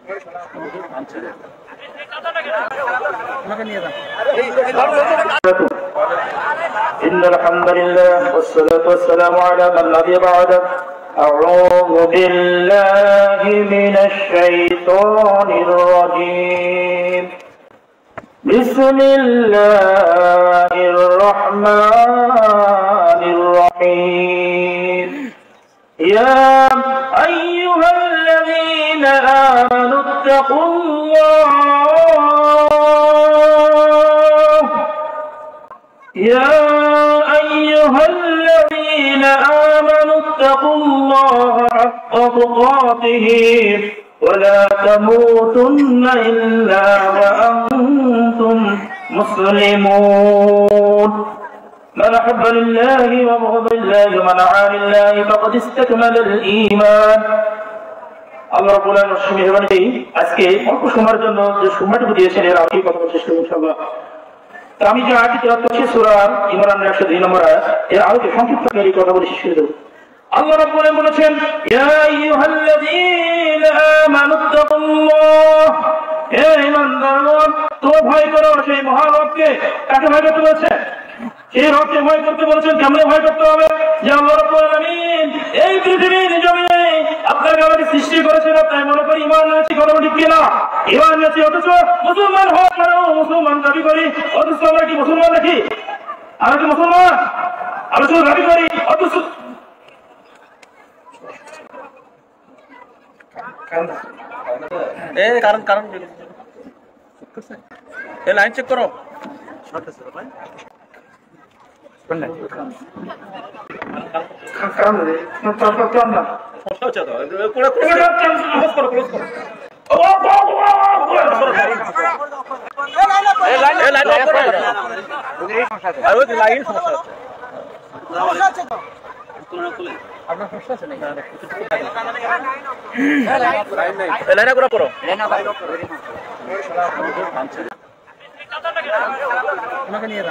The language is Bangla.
إن الحمد لله والصلاة والسلام على من نبي بعده. أعوذ بالله من الشيطان الرجيم. بسم الله الرحمن الرحيم. يا أيها الذين آمنوا اتقوا الله. يا أيها الذين آمنوا اتقوا الله حق تقاته ولا تموتن إلا وأنتم مسلمون. من أحب لله وبغض الله ومن عادى لله فقد استكمل الإيمان. আল্লাহ রাব্বুল আলামিন মেহেরবানি আজকে অল্প সময়ের জন্য যে সময়টুকু দিয়েছেন এর আগেই কথা বলার চেষ্টা করব ইনশাআল্লাহ। আমি যে আয়াতটি তেলাওয়াত করছি সূরা ইমরানের 102 নম্বর আয়াত, এর আলোকে সংক্ষিপ্ত করে কথা বলে শেষ করে দেব। আল্লাহ রাব্বুল আলামিন বলেছেন, ইয়া আইয়ুহাল্লাযীনা আমানুত্তাকুল্লাহ, হে ঈমানদারগণ তোমরা ভয় করো সেই মহান রবকে। কাকে ভয় করতে বলেছেন? সেই রবকে ভয় করতে বলেছেন। কেমনে ভয় করতে হবে? যে আল্লাহ রাব্বুল আলামিন এই পৃথিবীর জমিনে আপনাকে আমাকে সৃষ্টি করেছেন, আপনি মনে করি ঈমান এনেছি, কথা ঠিক কিনা? ঈমান এনেছি অথচ মুসলমান হওয়ার পরেও মুসলমান দাবি করি, অথচ আমরা কি মুসলমান নাকি? আমরা কি মুসলমান? আমরা শুধু দাবি করি অথচ কারণ এই লাইন চেক করো। নিয়ে